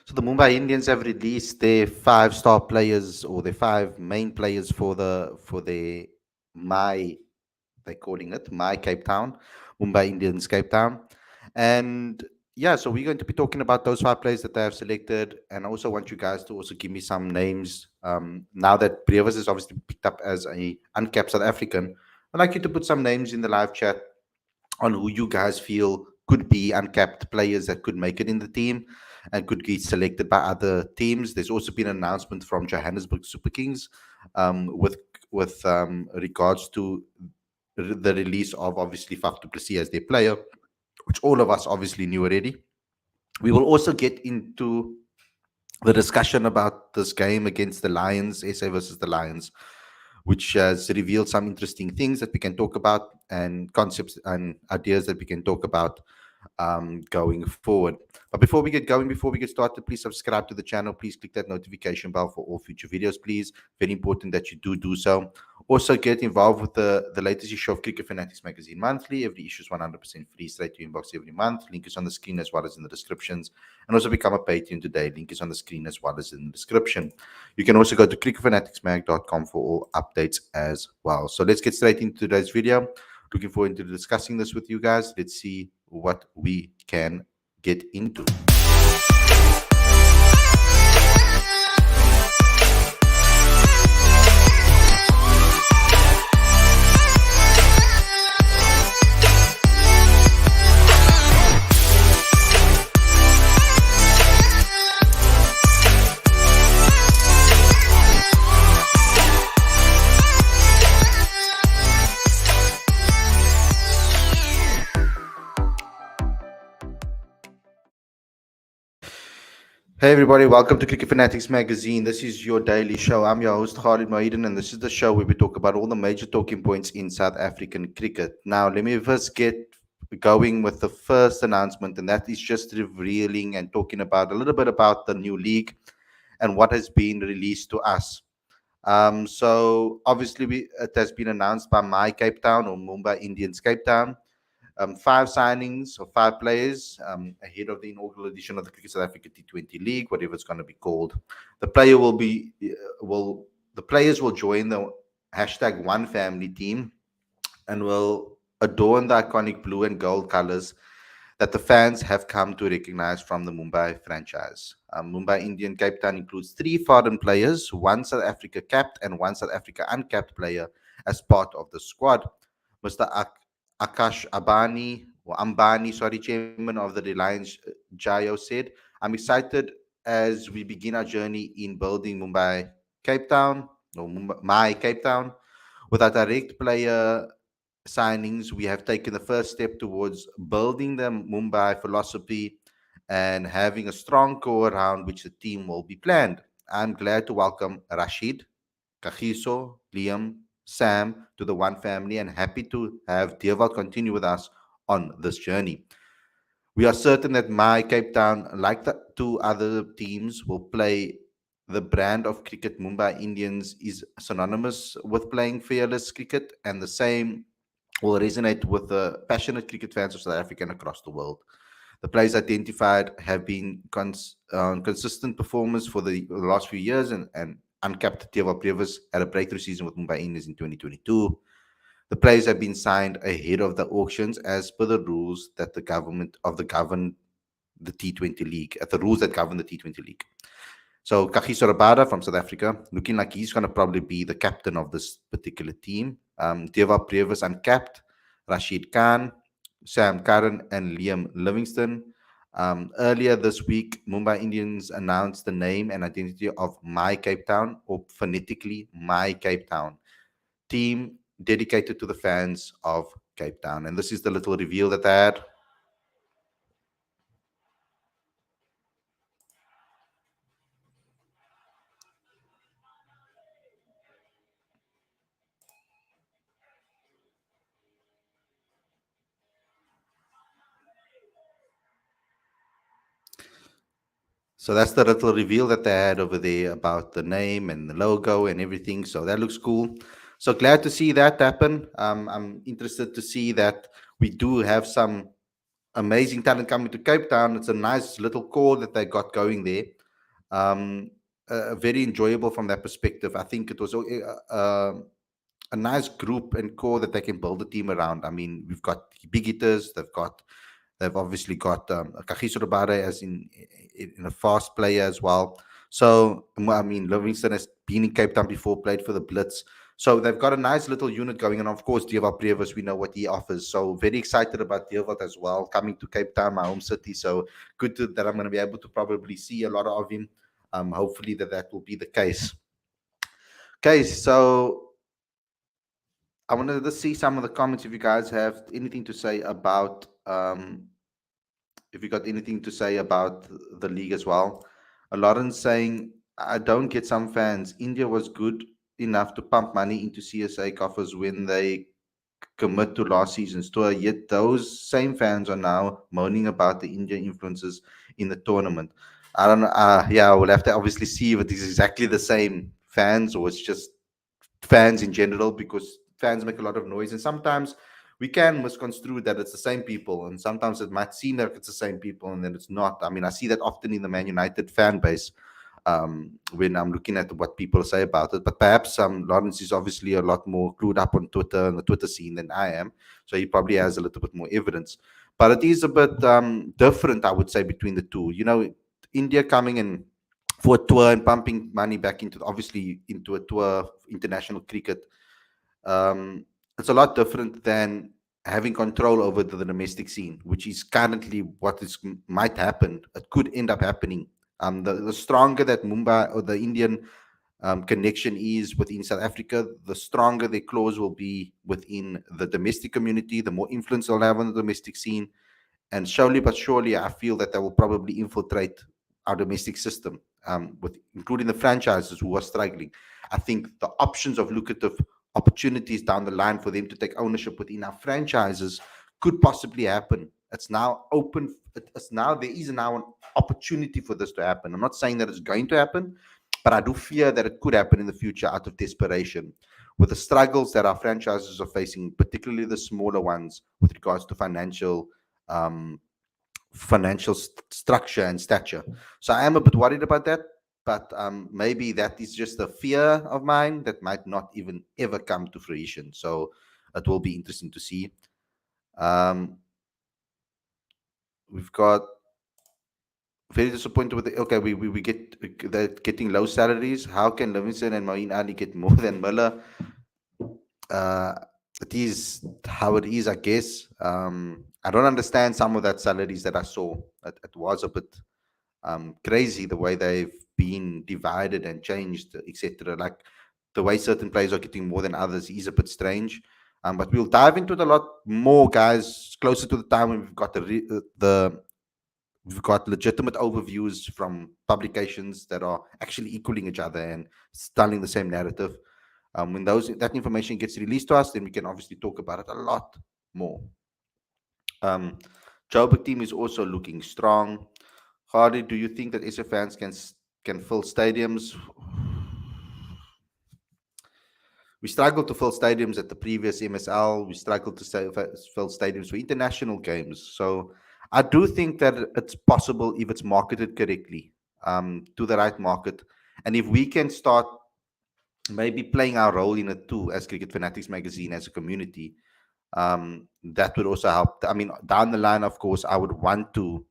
So the Mumbai Indians have released their five-star players or their five main players for their my they're calling it my Cape Town, Mumbai Indians Cape Town, and yeah, so we're going to be talking about those five players that they have selected, and I also want you guys to also give me some names. Now that Brevis is obviously picked up as a uncapped South African, I'd like you to put some names in the live chat on who you guys feel could be uncapped players that could make it in the team and could be selected by other teams. There's also been an announcement from Johannesburg Super Kings with regards to the release of obviously Faf du Plessis as their player, which all of us obviously knew already. We will also get into the discussion about this game against the Lions, SA versus the Lions, which has revealed some interesting things that we can talk about and concepts and ideas that we can talk about going forward. But before we get going, before we get started, please subscribe to the channel. Please click that notification bell for all future videos, please. Very important that you do so. Also, get involved with the latest issue of Cricket Fanatics magazine monthly. Every issue is 100% free, straight to your inbox every month. Link is on the screen as well as in the descriptions. And also become a Patreon today. Link is on the screen as well as in the description. You can also go to cricketfanaticsmag.com for all updates as well. So let's get straight into today's video. Looking forward to discussing this with you guys. Let's see what we can get into. Hey everybody, welcome to Cricket Fanatics Magazine. This is your daily show. I'm your host Khalid, and this is the show where we talk about all the major talking points in South African cricket. Now, let me first get going with the first announcement, and that is just revealing and talking about a little bit about the new league and what has been released to us. So obviously, it has been announced by my Cape Town or Mumbai Indians Cape Town. Five signings of five players ahead of the inaugural edition of the Cricket South Africa T20 League, whatever it's going to be called. The player will be will the players will join the hashtag One Family team and will adorn the iconic blue and gold colors that the fans have come to recognize from the Mumbai franchise. Mumbai Indian Cape Town includes three foreign players, one South Africa capped and one South Africa uncapped player as part of the squad. Mr. Akash Ambani, sorry, chairman of the Reliance Jio said, "I'm excited as we begin our journey in building Mumbai Cape Town, or my Cape Town. With our direct player signings, we have taken the first step towards building the Mumbai philosophy and having a strong core around which the team will be planned. I'm glad to welcome Rashid, Kagiso, Liam, Sam to the One Family and happy to have Deval continue with us on this journey. We are certain that my Cape Town, like the two other teams, will play the brand of cricket. Mumbai Indians is synonymous with playing fearless cricket, and the same will resonate with the passionate cricket fans of South Africa and across the world. The players identified have been consistent performers for the last few years, and uncapped Teva Previs had a breakthrough season with Mumbai Indians in 2022. The players have been signed ahead of the auctions as per the rules that the government of the govern the T20 league, at the rules that govern the T20 league. So Kagiso Rabada from South Africa, looking like he's going to probably be the captain of this particular team. Deva Previs uncapped, Rashid Khan, Sam Curran, and Liam Livingston. Earlier this week, Mumbai Indians announced the name and identity of My Cape Town, or phonetically My Cape Town, team dedicated to the fans of Cape Town. And this is the little reveal that they had. So that's the little reveal that they had over there about the name and the logo and everything. So that looks cool. So glad to see that happen. I'm interested to see that we do have some amazing talent coming to Cape Town. It's a nice little core that they got going there. Um, very enjoyable from that perspective. I think it was a nice group and core that they can build a team around. I mean, we've got big hitters. They've obviously got Kagiso Rabare as in a fast player as well. So I mean, Livingston has been in Cape Town before, played for the Blitz. So they've got a nice little unit going, and of course, Dewald Previs, we know what he offers. So very excited about Dewald as well, coming to Cape Town, my home city. So that I'm going to be able to probably see a lot of him. Hopefully that will be the case. Okay, so I wanted to see some of the comments if you guys have anything to say about if you got anything to say about the league as well. Lawrence saying, I don't get some fans. India was good enough to pump money into CSA coffers when they commit to last season's tour, yet those same fans are now moaning about the Indian influences in the tournament. I don't know. Yeah, we'll have to obviously see if it is exactly the same fans or it's just fans in general, because fans make a lot of noise, and sometimes we can misconstrue that it's the same people, and sometimes it might seem like it's the same people and then it's not. I mean, I see that often in the Man United fan base, when I'm looking at what people say about it. But perhaps Lawrence is obviously a lot more clued up on Twitter and the Twitter scene than I am, so he probably has a little bit more evidence. But it is a bit different, I would say, between the two. India coming in for a tour and pumping money back into, obviously, into a tour international cricket. It's a lot different than having control over the domestic scene, which is currently what might happen. It could end up happening. The stronger that Mumbai or the Indian connection is within South Africa, the stronger their clause will be within the domestic community, the more influence they'll have on the domestic scene. And slowly but surely, I feel that they will probably infiltrate our domestic system, with including the franchises who are struggling. I think the options of lucrative opportunities down the line for them to take ownership within our franchises could possibly happen. It's now open. It's now There is now an opportunity for this to happen. I'm not saying that it's going to happen, but I do fear that it could happen in the future out of desperation, with the struggles that our franchises are facing, particularly the smaller ones, with regards to um, financial structure and stature. So I am a bit worried about that, but maybe that is just a fear of mine that might not even ever come to fruition. So it will be interesting to see. Um, we've got very disappointed with okay, we get that getting low salaries. How can Livingston and Moeen Ali get more than Miller? uh, it is how it is, I guess. I don't understand some of that salaries that I saw. It was a bit crazy the way they've been divided and changed, etc. Like the way certain players are getting more than others is a bit strange. But we'll dive into it a lot more, guys, closer to the time when we've got legitimate overviews from publications that are actually equaling each other and telling the same narrative. When that information gets released to us, then we can obviously talk about it a lot more. Um, Joburg team is also looking strong. Hardy, do you think that SF fans can fill stadiums? We struggled to fill stadiums at the previous MSL. We struggled to fill stadiums for international games. So I do think that it's possible if it's marketed correctly, to the right market. And if we can start maybe playing our role in it too, as Cricket Fanatics Magazine, as a community, that would also help. I mean, down the line, of course, I would want to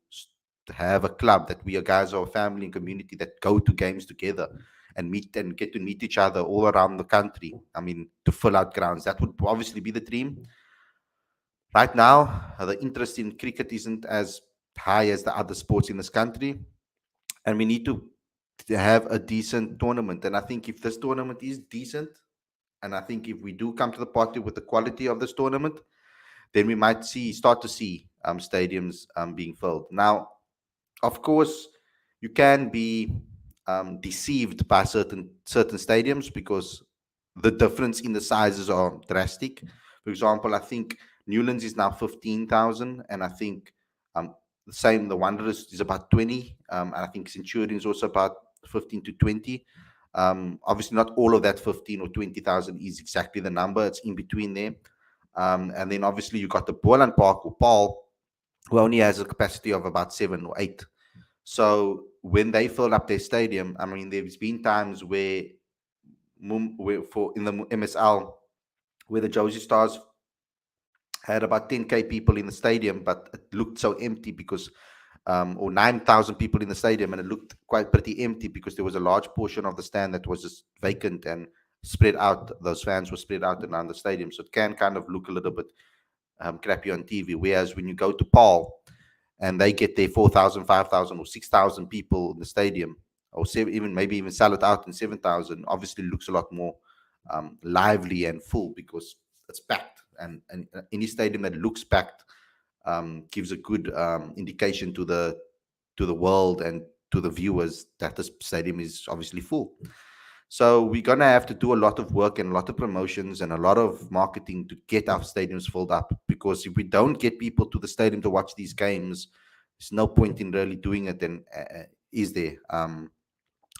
have a club that we are guys or a family and community that go to games together and meet and get to meet each other all around the country. I mean, to fill out grounds, that would obviously be the dream. Right now, the interest in cricket isn't as high as the other sports in this country, and we need to have a decent tournament. And I think if this tournament is decent, and I think if we do come to the party with the quality of this tournament, then we might start to see stadiums being filled. Now, of course, you can be deceived by certain stadiums because the difference in the sizes are drastic. For example, I think Newlands is now 15,000, and I think the Wanderers is about 20, and I think Centurion is also about 15 to 20. Obviously, not all of that 15 or 20,000 is exactly the number; it's in between there. And then obviously you got the Boland Park or Paul, who only has a capacity of about 7 or 8. So when they fill up their stadium, I mean, there's been times where for in the MSL where the Josie Stars had about 10K people in the stadium, but it looked so empty because, or 9,000 people in the stadium, and it looked quite pretty empty because there was a large portion of the stand that was just vacant and spread out. Those fans were spread out around the stadium, so it can kind of look a little bit crappy on TV. Whereas when you go to Paul and they get their 4,000, 5,000, or 6,000 people in the stadium, or even maybe even sell it out in 7,000, obviously looks a lot more lively and full because it's packed. And any stadium that looks packed gives a good indication to the world and to the viewers that this stadium is obviously full. So we're gonna have to do a lot of work and a lot of promotions and a lot of marketing to get our stadiums filled up. Because if we don't get people to the stadium to watch these games, there's no point in really doing it. And is there?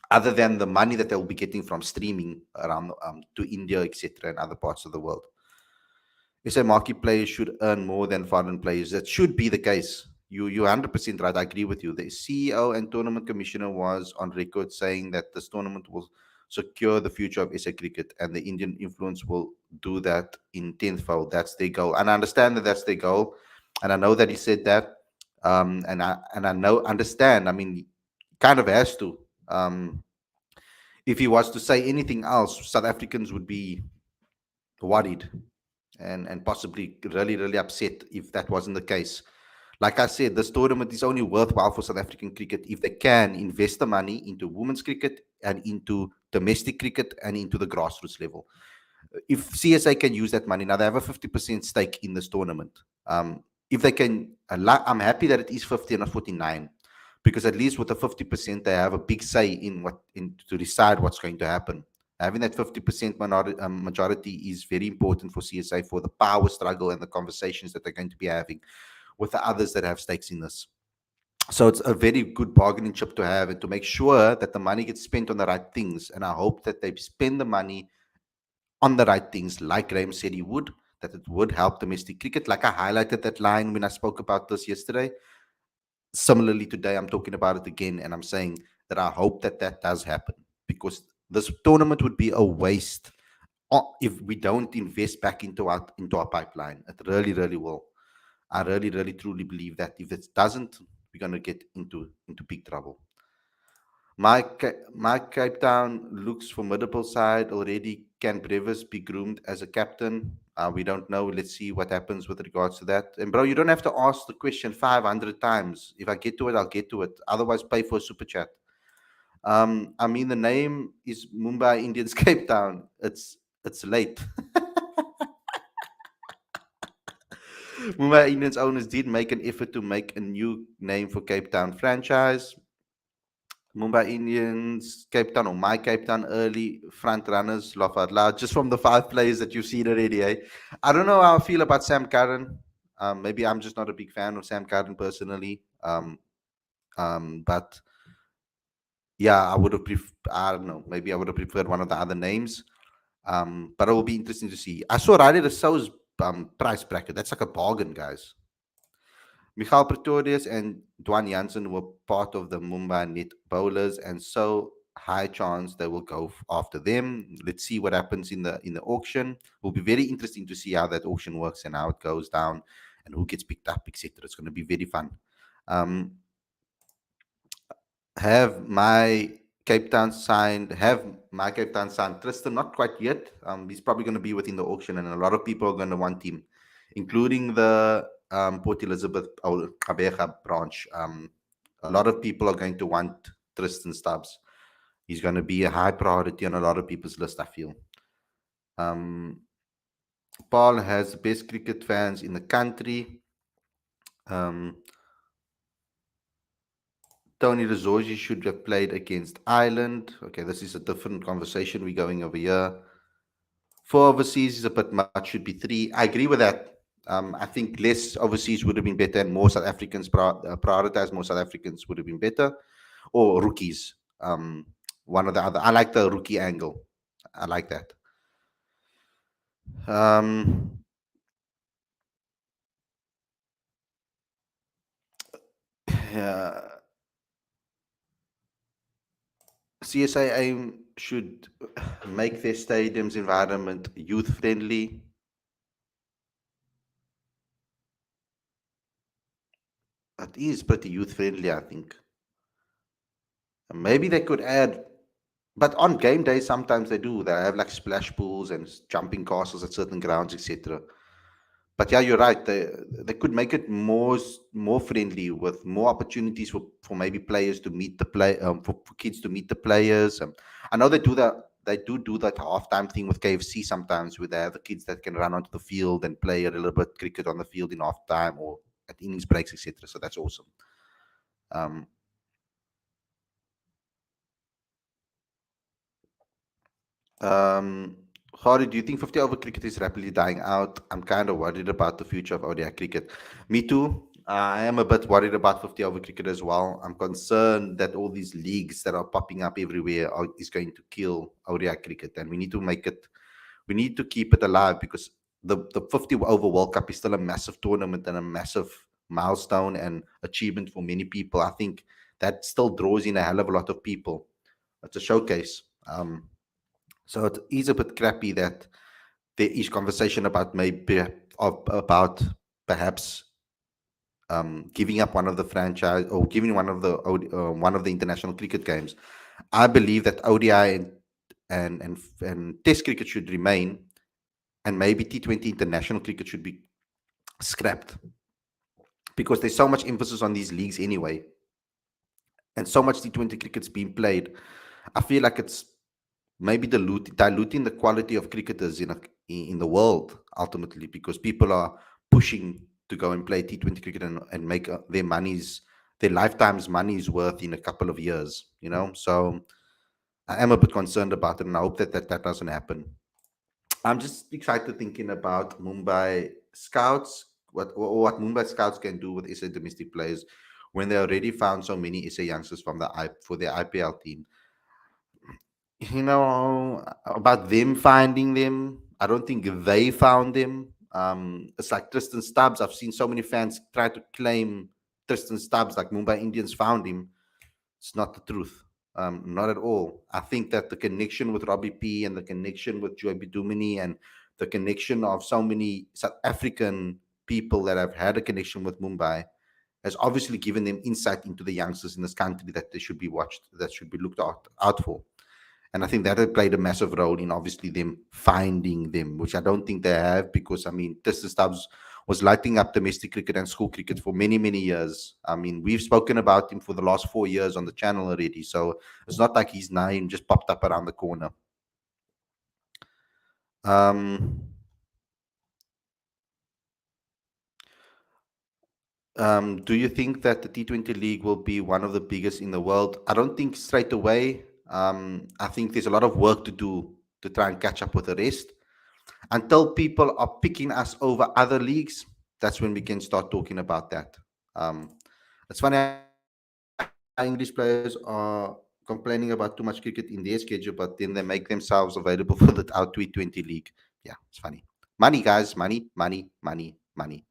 Other than the money that they'll be getting from streaming around to India, etc., and other parts of the world. You say marquee players should earn more than foreign players. That should be the case. You're 100% right. I agree with you. The CEO and tournament commissioner was on record saying that this tournament will secure the future of SA cricket, and the Indian influence will do that in tenfold. That's their goal, and I understand that that's their goal, and I know that he said that, and I know understand. I mean, he kind of has to. If he was to say anything else, South Africans would be worried and possibly really upset if that wasn't the case. Like I said, this tournament is only worthwhile for South African cricket if they can invest the money into women's cricket and into domestic cricket and into the grassroots level. If CSA can use that money, now they have a 50% stake in this tournament. If they can, I'm happy that it is 50 and not 49, because at least with the 50%, they have a big say in to decide what's going to happen. Having that 50% majority is very important for CSA for the power struggle and the conversations that they're going to be having with the others that have stakes in this. So it's a very good bargaining chip to have and to make sure that the money gets spent on the right things. And I hope that they spend the money on the right things, like Graham said he would, that it would help domestic cricket. Like I highlighted that line when I spoke about this yesterday. Similarly, today I'm talking about it again, and I'm saying that I hope that that does happen, because this tournament would be a waste if we don't invest back into our pipeline. It really will. I really truly believe that if it doesn't, we're going to get into big trouble. My Cape Town looks formidable side already. Can Brevis be groomed as a captain? We don't know. Let's see what happens with regards to that. And bro, you don't have to ask the question 500 times. If I get to it, I'll get to it. Otherwise, pay for a super chat. I mean, the name is Mumbai Indians Cape Town. It's late. Mumbai Indians owners did make an effort to make a new name for Cape Town franchise. Mumbai Indians, Cape Town, or my Cape Town early front runners, laugh out loud, just from the 5 players that you've seen already. Eh? I don't know how I feel about Sam Curran. Maybe I'm just not a big fan of Sam Curran personally. But yeah, I would have I don't know. Maybe I would have preferred one of the other names. But it will be interesting to see. I saw Riley Rousseau's price bracket. That's like a bargain, guys. Michael Pretorius and Dwan Jansen were part of the Mumbai net bowlers, and so high chance they will go after them. Let's see what happens in the auction. It will be very interesting to see how that auction works and how it goes down and who gets picked up, etc. It's going to be very fun. Um, have my have my Cape Town signed Tristan? Not quite yet. He's probably going to be within the auction, and a lot of people are going to want him, including the Port Elizabeth or Abeja branch. A lot of people are going to want Tristan Stubbs. He's going to be a high priority on a lot of people's list, I feel. Um, Paul has the best cricket fans in the country. Um, Tony Rizorgi should have played against Ireland. Okay, this is a different conversation. We're going over here. 4 overseas is a bit much, should be 3. I agree with that. I think less overseas would have been better, and more South Africans prioritize more South Africans would have been better, or rookies. One or the other. I like the rookie angle. I like that. Um, uh, CSA aim should make their stadiums environment youth friendly. It is pretty youth friendly, I think. Maybe they could add, but on game days sometimes they do. They have like splash pools and jumping castles at certain grounds, etc. But yeah, you're right. They could make it more friendly with more opportunities for maybe players to meet the play for kids to meet the players. I know they do that. They do that halftime thing with KFC sometimes, where they have the kids that can run onto the field and play a little bit cricket on the field in halftime or at innings breaks, etc. So that's awesome. Um, Um, Hardy, do you think 50 over cricket is rapidly dying out? I'm kind of worried about the future of ODI cricket. Me too. I am a bit worried about 50 over cricket as well. I'm concerned that all these leagues that are popping up everywhere is going to kill ODI cricket, and we need to make it. We need to keep it alive because the 50 over World Cup is still a massive tournament and a massive milestone and achievement for many people. I think that still draws in a hell of a lot of people. It's a showcase. So it is a bit crappy that there is conversation about about perhaps giving up one of the franchise or giving one of the international cricket games. I believe that ODI and Test cricket should remain, and maybe T20 international cricket should be scrapped because there's so much emphasis on these leagues anyway, and so much T20 cricket's being played. I feel like it's maybe diluting the quality of cricketers in the world ultimately because people are pushing to go and play T20 cricket and make their lifetime's money's worth in a couple of years, So I am a bit concerned about it and I hope that doesn't happen. I'm just excited thinking about Mumbai Scouts, what Mumbai Scouts can do with SA domestic players when they already found so many SA youngsters for their IPL team. About them finding them, I don't think they found them. It's like Tristan Stubbs. I've seen so many fans try to claim Tristan Stubbs like Mumbai Indians found him. It's not the truth. Not at all. I think that the connection with Robbie P and the connection with Joy Bidumini and the connection of so many South African people that have had a connection with Mumbai has obviously given them insight into the youngsters in this country that they should be watched, that should be looked out for. And I think that had played a massive role in obviously them finding them, which I don't think they have because, I mean, Tristan Stubbs was lighting up domestic cricket and school cricket for many, many years. I mean, we've spoken about him for the last 4 years on the channel already. So it's not like his name just popped up around the corner. Um, do you think that the T20 League will be one of the biggest in the world? I don't think straight away. I think there's a lot of work to do to try and catch up with the rest. Until people are picking us over other leagues, that's when we can start talking about that. It's funny how English players are complaining about too much cricket in their schedule, but then they make themselves available for the our T20 league. Yeah, it's funny. Money, guys, money, money, money, money.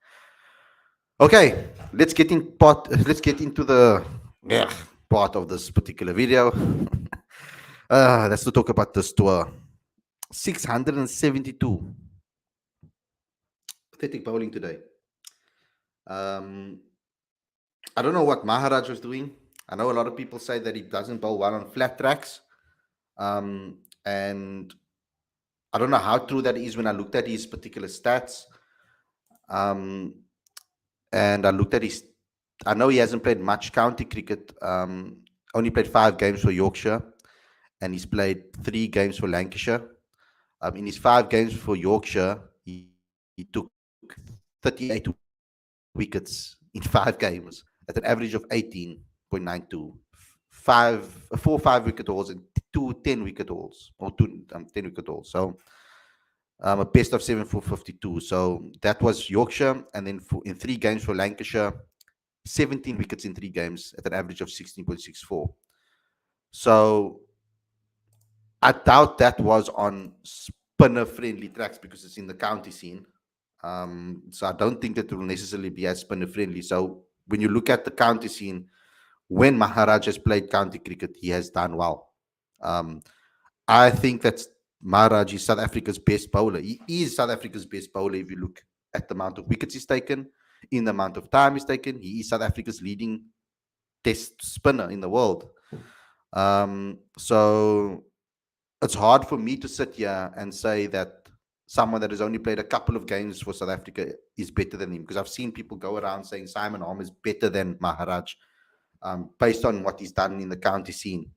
Okay, let's get into the part of this particular video. Let's talk about this tour. 672. Pathetic bowling today. Um, I don't know what Maharaj was doing. I know a lot of people say that he doesn't bowl well on flat tracks. And I don't know how true that is when I looked at his particular stats. Um, and I looked at his, I know he hasn't played much county cricket, only played 5 games for Yorkshire, and he's played 3 games for Lancashire. In his 5 games for Yorkshire, he took 38 wickets in 5 games at an average of 18.92. 4 5 wicket hauls and 2 10 wicket hauls, or 2 10 wicket hauls. So a best of 7 for 52. So that was Yorkshire, and then in 3 games for Lancashire, 17 wickets in 3 games at an average of 16.64. So I doubt that was on spinner friendly tracks because it's in the county scene. So I don't think that it will necessarily be as spinner friendly. So when you look at the county scene, when Maharaj has played county cricket, he has done well. Um, I think that Maharaj is South Africa's best bowler. He is South Africa's best bowler if you look at the amount of wickets he's taken, in the amount of time he's taken. He is South Africa's leading test spinner in the world. So it's hard for me to sit here and say that someone that has only played a couple of games for South Africa is better than him, because I've seen people go around saying Simon Arm is better than Maharaj, based on what he's done in the county scene.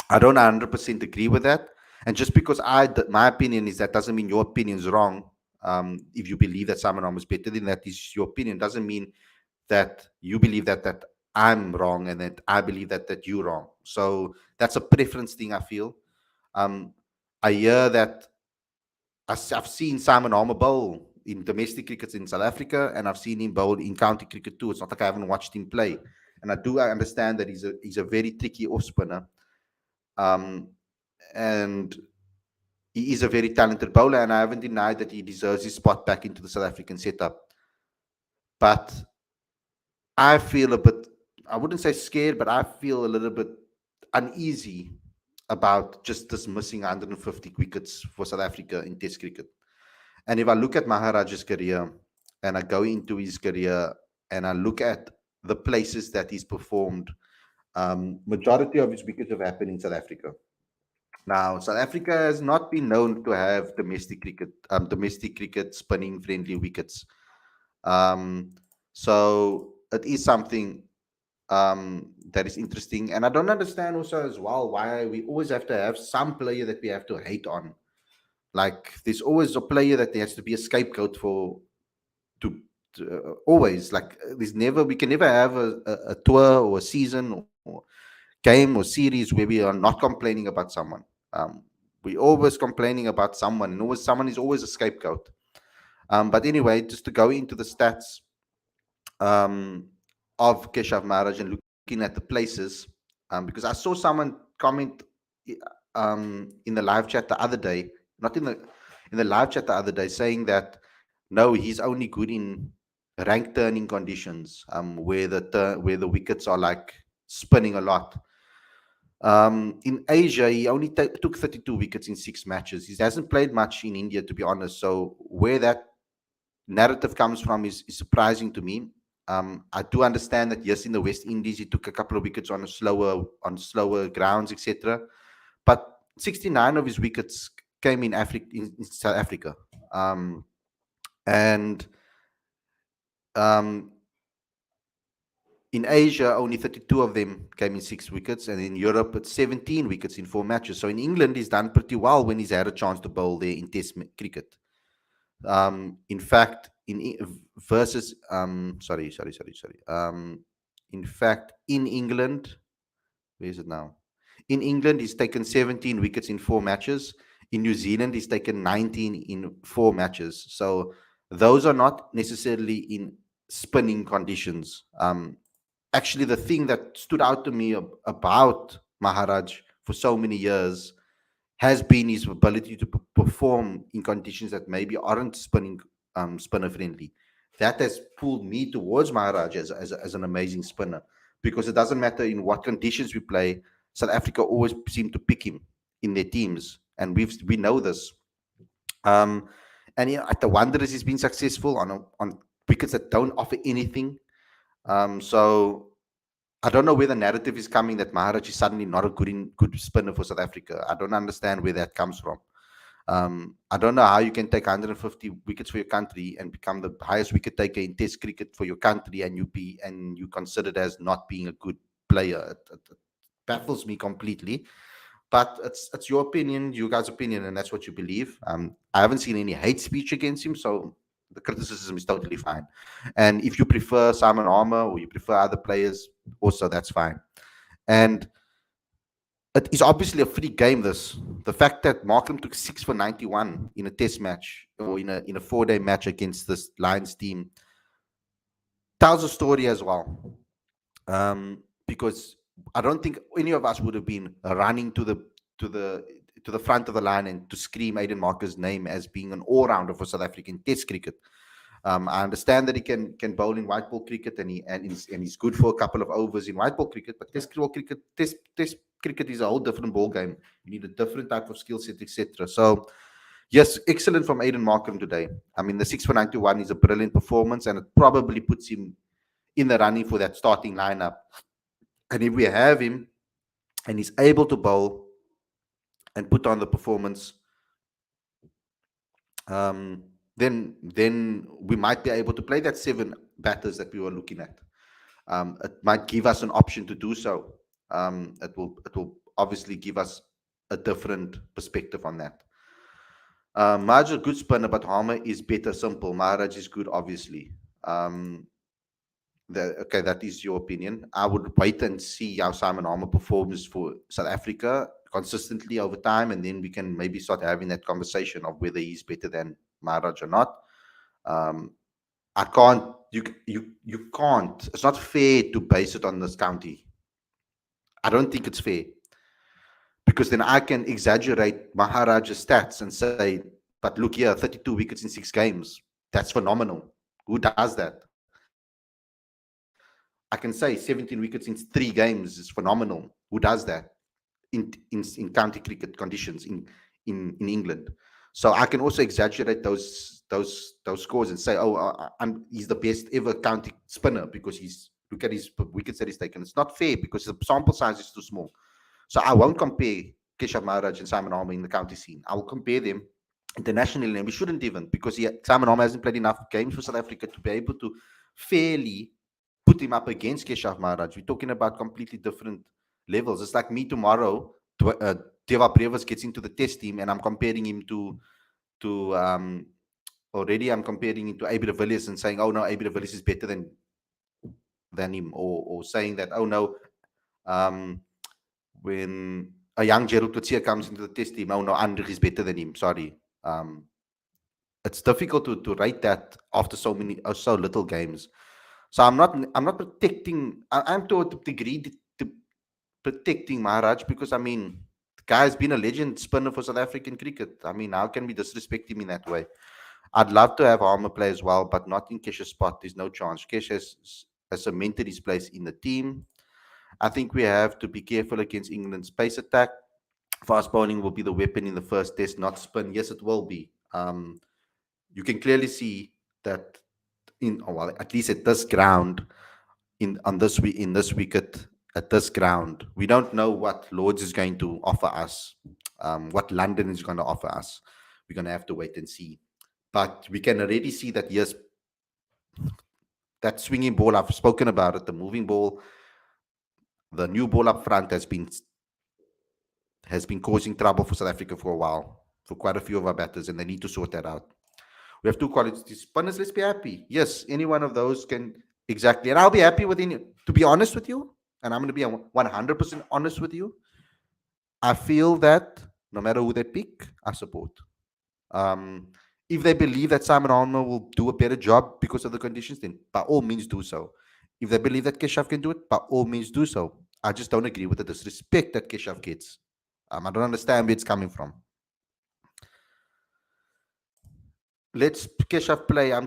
I don't 100% agree with that. And just because my opinion is that doesn't mean your opinion is wrong. If you believe that Simon Arm is better, then that is your opinion. Doesn't mean that you believe that I'm wrong and that I believe that you're wrong. So that's a preference thing, I feel. Um, I hear that I've seen Simon Harmer bowl in domestic cricket in South Africa, and I've seen him bowl in county cricket too. It's not like I haven't watched him play, and I understand that he's a very tricky off spinner, um, and he is a very talented bowler, and I haven't denied that he deserves his spot back into the South African setup. But I feel a bit, I wouldn't say scared, but I feel a little bit uneasy about just dismissing 150 wickets for South Africa in Test cricket. And if I look at Maharaj's career and I go into his career and I look at the places that he's performed, majority of his wickets have happened in South Africa. Now, South Africa has not been known to have domestic cricket spinning friendly wickets. Um, so it is something that is interesting. And I don't understand also as well why we always have to have some player that we have to hate on. Like there's always a player that there has to be a scapegoat for always like there's never we can never have a tour or a season or game or series where we are not complaining about someone. We always complaining about someone, and always someone is always a scapegoat. But anyway, just to go into the stats um, of Keshav Maharaj and looking at the places, because I saw someone comment in the live chat the other day, not in the live chat the other day, saying that no, he's only good in rank turning conditions, where the wickets are like spinning a lot. In Asia, he only took 32 wickets in 6 matches. He hasn't played much in India, to be honest. So where that narrative comes from is surprising to me. I do understand that yes, in the West Indies he took a couple of wickets on slower grounds, etc. But 69 of his wickets came in South Africa, and um, in Asia only 32 of them came in 6 wickets, and in Europe it's 17 wickets in 4 matches. So in England he's done pretty well when he's had a chance to bowl there in Test cricket. In fact, versus sorry. In fact, in England, where is it now? In England, he's taken 17 wickets in 4 matches. In New Zealand, he's taken 19 in 4 matches. So those are not necessarily in spinning conditions. Actually, the thing that stood out to me about Maharaj for so many years has been his ability to perform in conditions that maybe aren't spinner friendly. That has pulled me towards Maharaj as an amazing spinner, because it doesn't matter in what conditions we play. South Africa always seem to pick him in their teams, and we know this. And at the Wanderers, he's been successful on wickets that don't offer anything. So I don't know where the narrative is coming that Maharaj is suddenly not a good spinner for South Africa. I don't understand where that comes from. I don't know how you can take 150 wickets for your country and become the highest wicket taker in Test cricket for your country, and you considered as not being a good player. It baffles me completely. But it's your opinion, you guys' opinion, and that's what you believe. I haven't seen any hate speech against him, so the criticism is totally fine. And if you prefer Simon Harmer or you prefer other players, also that's fine. And it is obviously a free game. The fact that Markham took 6 for 91 in a Test match or in a 4-day match against this Lions team tells a story as well. Because I don't think any of us would have been running to the front of the line and to scream Aiden Marker's name as being an all-rounder for South African Test cricket. I understand that he can bowl in white ball cricket, and he's good for a couple of overs in white ball cricket. But test cricket is a whole different ball game. You need a different type of skill set, etc. So yes, excellent from Aiden Markham today. I mean, the 6 for 91 is a brilliant performance, and it probably puts him in the running for that starting lineup. And if we have him and he's able to bowl and put on the performance, then we might be able to play that seven batters that we were looking at. It might give us an option to do so. It will obviously give us a different perspective on that. Maharaj is a good spinner, but Harmer is better. Simple. Maharaj is good, obviously. Um, okay, that is your opinion. I would wait and see how Simon Harmer performs for South Africa consistently over time, and then we can maybe start having that conversation of whether he's better than Maharaj or not. Um, I can't. You can't. It's not fair to base it on this county. I don't think it's fair because then I can exaggerate Maharaj's stats and say, "But look here, 32 wickets in 6 games. That's phenomenal. Who does that?" I can say 17 wickets in 3 games is phenomenal. Who does that? In county cricket conditions in England. So I can also exaggerate those scores and say, oh, he's the best ever county spinner because he's look at his wickets that he's taken. It's not fair because the sample size is too small. So I won't compare Keshav Maharaj and Simon Harmer in the county scene. I will compare them internationally, and we shouldn't even because Simon Harmer hasn't played enough games for South Africa to be able to fairly put him up against Keshav Maharaj. We're talking about completely different levels. It's like me tomorrow. Deva Brevis gets into the test team, and I'm comparing him to already. I'm comparing him to AB de Villiers and saying, "Oh no, AB de Villiers is better than him," or saying that, "Oh no, um, when a young Gerald Coetzee comes into the test team, oh no, Andre is better than him." Sorry, um, it's difficult to rate that after so little games. So I'm not protecting. I'm to a degree protecting Maharaj because I mean the guy has been a legend spinner for South African cricket. I mean, how can we disrespect him in that way? I'd love to have Harmer play as well, but not in Kesha's spot. There's no chance. Kesha has cemented his place in the team. I think we have to be careful against England's pace attack. Fast bowling will be the weapon in the first test, not spin. Yes, it will be. You can clearly see that well, at least at this ground, in this wicket at this ground. We don't know what Lords is going to offer us, what London is going to offer us. We're going to have to wait and see. But we can already see that yes, that swinging ball I've spoken about it, the moving ball, the new ball up front has been causing trouble for South Africa for a while, for quite a few of our batters, and they need to sort that out. We have two quality spinners. Let's be happy. Yes, any one of those can exactly, and I'll be happy with any. To be honest with you, and I'm going to be 100% honest with you. I feel that no matter who they pick, I support. Um, if they believe that Simon Harmer will do a better job because of the conditions, then by all means do so. If they believe that Keshav can do it, by all means do so. I just don't agree with the disrespect that Keshav gets. I don't understand where it's coming from. Let's Keshav play. I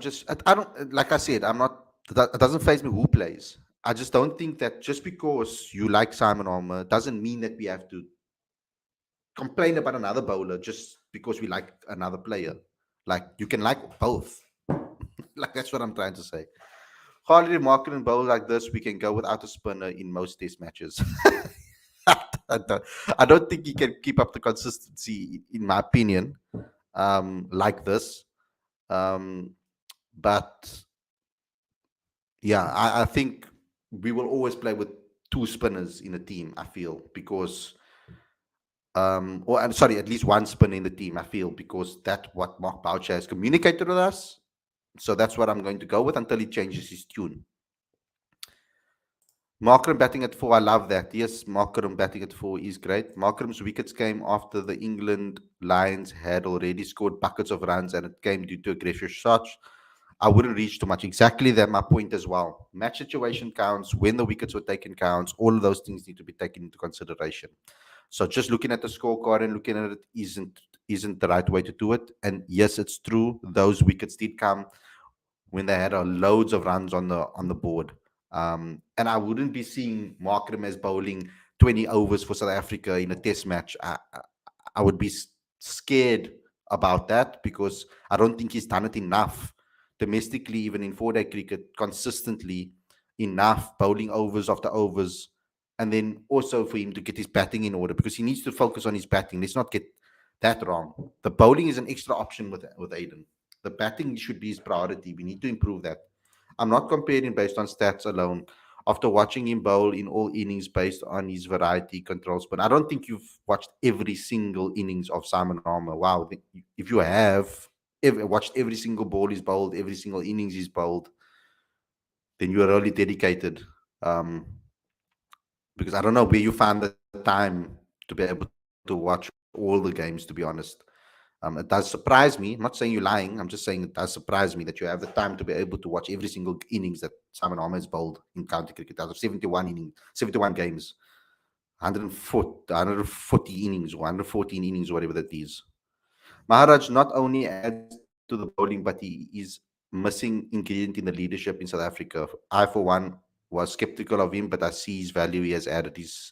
don't, like I said, I'm not, it doesn't phase me who plays. I just don't think that just because you like Simon Harmer doesn't mean that we have to complain about another bowler just because we like another player. Like you can like both. Like that's what I'm trying to say. Hardly market and bowl like this, we can go without a spinner in most test matches. I don't, I don't think he can keep up the consistency, in my opinion, like this. Um, but yeah, I think we will always play with two spinners in a team. I feel because or I'm sorry, at least one spinner in the team. I feel because that's what Mark Boucher has communicated with us. So that's what I'm going to go with until he changes his tune. Markram batting at 4, I love that. Yes, Markram batting at 4 is great. Markram's wickets came after the England Lions had already scored buckets of runs and it came due to aggressive shots. I wouldn't reach too much. Exactly that, my point as well. Match situation counts, when the wickets were taken counts, all of those things need to be taken into consideration. So just looking at the scorecard and looking at it isn't the right way to do it. And yes, it's true, those wickets did come when they had loads of runs on the board. And I wouldn't be seeing Markram as bowling 20 overs for South Africa in a test match. I would be scared about that because I don't think he's done it enough domestically, even in 4-day cricket, consistently enough bowling overs after overs. And then also for him to get his batting in order because he needs to focus on his batting. Let's not get that wrong. The bowling is an extra option with Aiden. The batting should be his priority. We need to improve that. I'm not comparing based on stats alone. After watching him bowl in all innings based on his variety controls, but I don't think you've watched every single innings of Simon Harmer. Wow, if you have watched every single ball he's bowled, every single innings he's bowled, then you are really dedicated. Um, because I don't know where you find the time to be able to watch all the games. To be honest, it does surprise me. I'm not saying you're lying. I'm just saying it does surprise me that you have the time to be able to watch every single innings that Simon Harmer has bowled in county cricket out of 71 games, 140 innings or 114 innings, or whatever that is. Maharaj not only adds to the bowling, but he is missing ingredient in the leadership in South Africa. I, for one, was skeptical of him, but I see his value he has added. His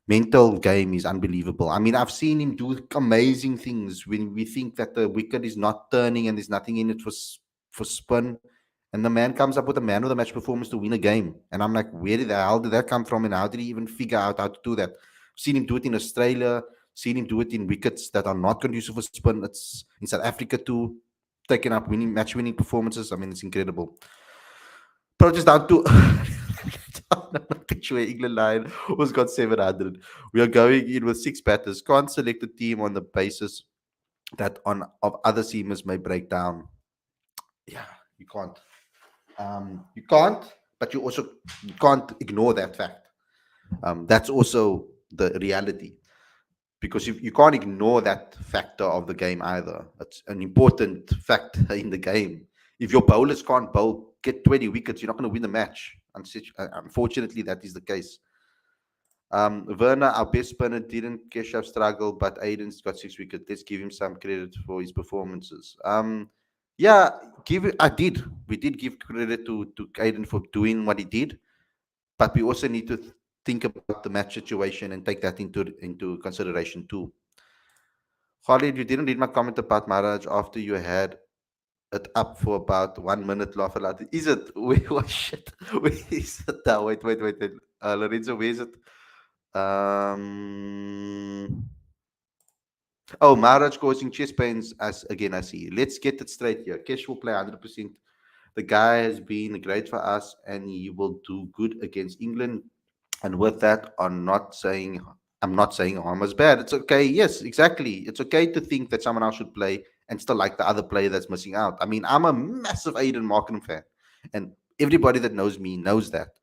mental game is unbelievable. I mean, I've seen him do amazing things when we think that the wicket is not turning and there's nothing in it for spin. And the man comes up with a man of the match performance to win a game. And I'm like, where did the hell did that come from? And how did he even figure out how to do that? I've seen him do it in Australia, seen him do it in wickets that are not conducive for spin. It's in South Africa too, taking up match winning performances. I mean, it's incredible. But just down to picture where England line was got 700. We are going in with six batters. Can't select a team on the basis that on of other seamers may break down. Yeah, you can't. You can't, but you can't ignore that fact. That's also the reality because you can't ignore that factor of the game either. It's an important factor in the game. If your bowlers can't bowl, get 20 wickets, you're not going to win the match. Unfortunately, that is the case. Werner, our best spinner, didn't Keshav struggle, but Aiden's got 6 wickets. Let's give him some credit for his performances. Yeah, give it. I did. We did give credit to Aiden for doing what he did, but we also need to think about the match situation and take that into consideration too. Khalid, you didn't read my comment about Maharaj after you had it up for about 1 minute. Laugh aloud. Is it? Wait, oh shit. Where is it now? Wait. Lorenzo, where is it? Um. Oh, Maharaj causing chest pains. As again, I see. Let's get it straight here. Kesh will play 100%. The guy has been great for us, and he will do good against England. And with that, I'm not saying Harmer's bad. It's okay. Yes, exactly. It's okay to think that someone else should play and still like the other player that's missing out. I mean, I'm a massive Aiden Markham fan, and everybody that knows me knows that.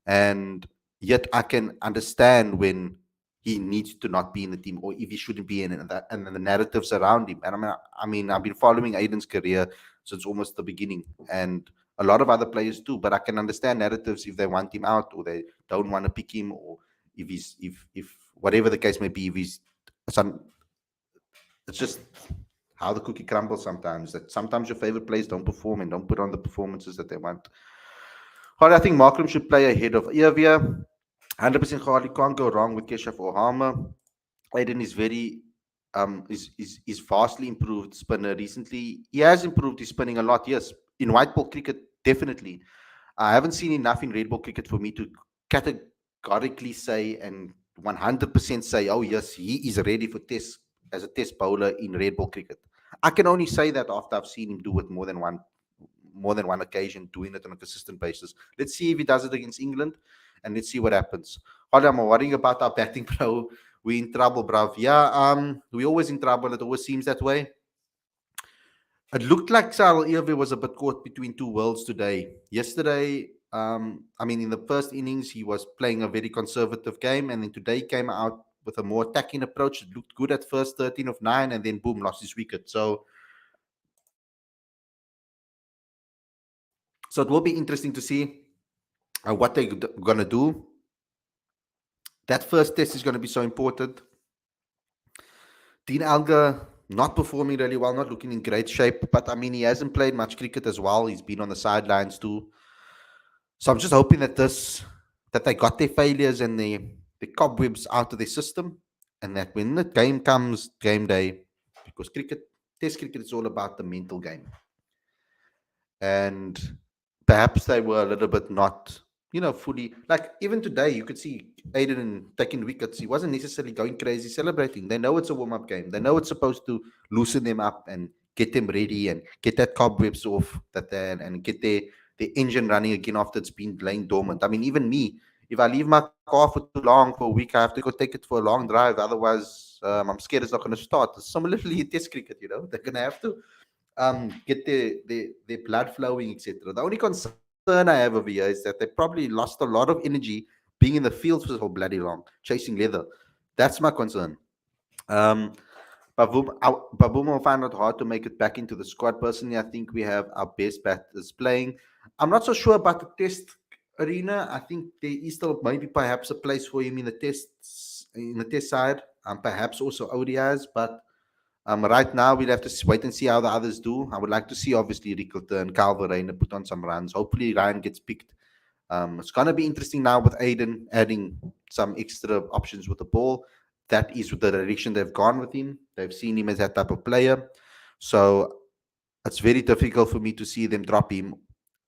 And yet, I can understand when he needs to not be in the team or if he shouldn't be in it, and the narratives around him. And I've been following Aiden's career since almost the beginning, and a lot of other players too. But I can understand narratives if they want him out or they don't want to pick him, or if whatever the case may be, if he's some. It's just how the cookie crumbles sometimes. That sometimes your favorite players don't perform and don't put on the performances that they want. Hardy, I think Markram should play ahead of Evia. 100% Hardy can't go wrong with Keshav or Harmer. Aiden is very is vastly improved spinner recently. He has improved his spinning a lot. Yes, in white ball cricket, definitely. I haven't seen enough in red ball cricket for me to categorically say and 100% say, oh yes, he is ready for test as a test bowler in red ball cricket. I can only say that after I've seen him do it more than one occasion, doing it on a consistent basis. Let's see if he does it against England, and let's see what happens. Holly, I'm worrying about our batting, bro. We're in trouble, bruv. Yeah, we're always in trouble. It always seems that way. It looked like Cyril Ewe was a bit caught between two worlds today. Yesterday, in the first innings, he was playing a very conservative game, and then today he came out with a more attacking approach. It looked good at first, 13 of 9, and then boom, lost his wicket. So it will be interesting to see what they're going to do. That first test is going to be so important. Dean Alger not performing really well, not looking in great shape. But I mean, he hasn't played much cricket as well. He's been on the sidelines too. So I'm just hoping that they got their failures and the cobwebs out of their system, and that when the game comes, game day, because Test cricket is all about the mental game, and perhaps they were a little bit not, fully, like even today. You could see Aiden taking wickets. He wasn't necessarily going crazy celebrating. They know it's a warm-up game. They know it's supposed to loosen them up and get them ready and get that cobwebs off that they, and get the engine running again after it's been laying dormant. I mean, even me, if I leave my car for too long for a week, I have to go take it for a long drive. Otherwise, I'm scared it's not going to start. Similarly, in Test cricket, they're going to have to get their blood flowing, etc. The only concern I have over here is that they probably lost a lot of energy being in the field for so bloody long, chasing leather. That's my concern. Um, Baboom will find it hard to make it back into the squad. Personally, I think we have our best batters playing. I'm not so sure about the test arena. I think there is still maybe perhaps a place for him in the test side. Perhaps also ODIs, but right now, we'll have to wait and see how the others do. I would like to see, obviously, Ricotta and Calvert put on some runs. Hopefully, Ryan gets picked. It's going to be interesting now with Aiden adding some extra options with the ball. That is the direction they've gone with him. They've seen him as that type of player. So it's very difficult for me to see them drop him.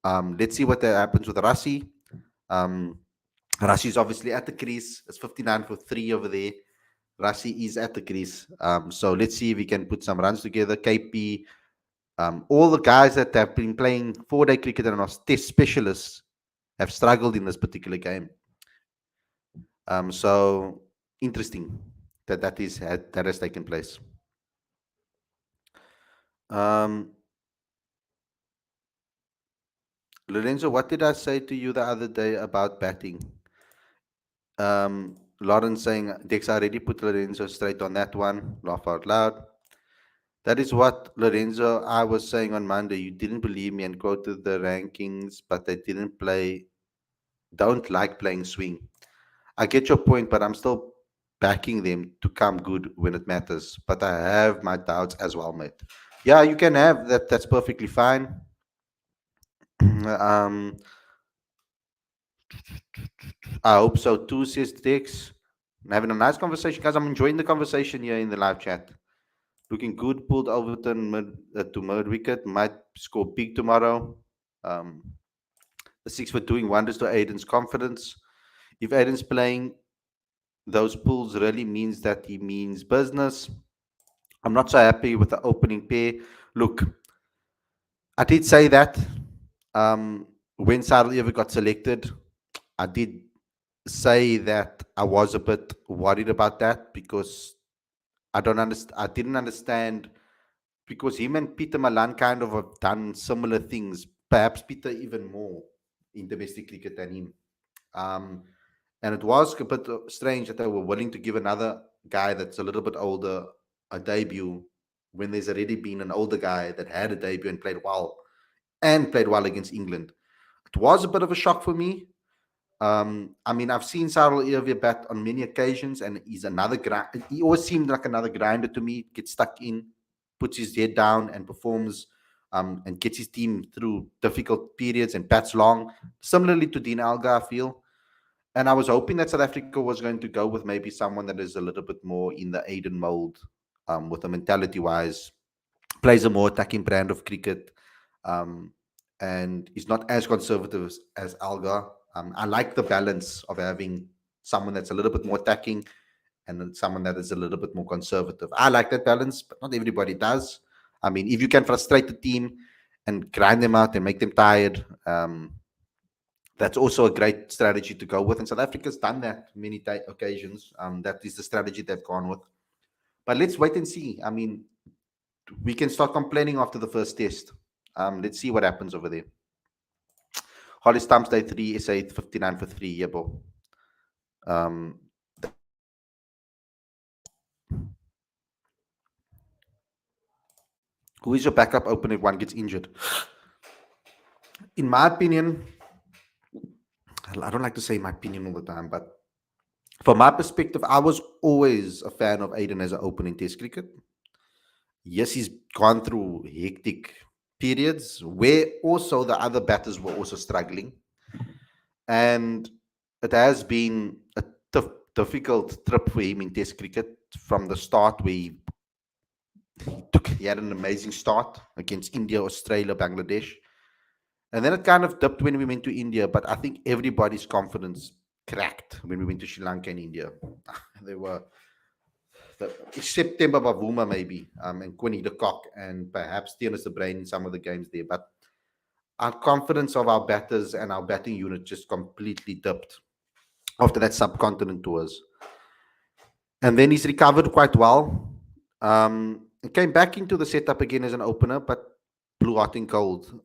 Let's see what happens with Rassi. Um, Rassi is obviously at the crease. It's 59 for 3 over there. Rassi is at the crease. So let's see if we can put some runs together. KP, all the guys that have been playing 4-day cricket and are test specialists have struggled in this particular game. So interesting that has taken place. Lorenzo, what did I say to you the other day about batting? Lauren saying, Dex, I already put Lorenzo straight on that one. Laugh out loud. That is what, Lorenzo, I was saying on Monday. You didn't believe me and quoted the rankings, but they don't like playing swing. I get your point, but I'm still backing them to come good when it matters. But I have my doubts as well, mate. Yeah, you can have that. That's perfectly fine. um, I hope so too, says Dex. I'm having a nice conversation, guys. I'm enjoying the conversation here in the live chat. Looking good. Pulled Overton to mid wicket. Might score big tomorrow. Um, the 6 for doing wonders to Aiden's confidence. If Aiden's playing, those pulls really means that he means business. I'm not so happy with the opening pair. Look, I did say that when Sadal ever got selected, I did say that I was a bit worried about that because I didn't understand because him and Peter Malan kind of have done similar things, perhaps Peter even more in domestic cricket than him. Um, and it was a bit strange that they were willing to give another guy that's a little bit older a debut when there's already been an older guy that had a debut and played well against England. It was a bit of a shock for me. I mean, I've seen Cyril Eovier bat on many occasions, and he's another grind. He always seemed like another grinder to me. Gets stuck in, puts his head down, and performs, and gets his team through difficult periods and bats long. Similarly to Dean Alga, I feel. And I was hoping that South Africa was going to go with maybe someone that is a little bit more in the Aiden mold, with the mentality wise, plays a more attacking brand of cricket, um, and is not as conservative as Alga. I like the balance of having someone that's a little bit more attacking and then someone that is a little bit more conservative. I like that balance, but not everybody does. I mean, if you can frustrate the team and grind them out and make them tired, that's also a great strategy to go with. And South Africa's done that many occasions. That is the strategy they've gone with. But let's wait and see. I mean, we can start complaining after the first test. Let's see what happens over there. Holly Stumps Day 3 is a 59 for 3. Yeah, bro. Who is your backup opener if one gets injured? In my opinion, I don't like to say my opinion all the time, but from my perspective, I was always a fan of Aiden as an opening test cricket. Yes, he's gone through hectic periods where also the other batters were also struggling. And it has been a difficult trip for him in Test cricket from the start, where he had an amazing start against India, Australia, Bangladesh. And then it kind of dipped when we went to India, but I think everybody's confidence cracked when we went to Sri Lanka and India. They were, except Temba Bavuma maybe, and Quinny de Kock, and perhaps Tiernus the Brain in some of the games there. But our confidence of our batters and our batting unit just completely dipped after that subcontinent tours. And then he's recovered quite well. And came back into the setup again as an opener, but blew hot and cold.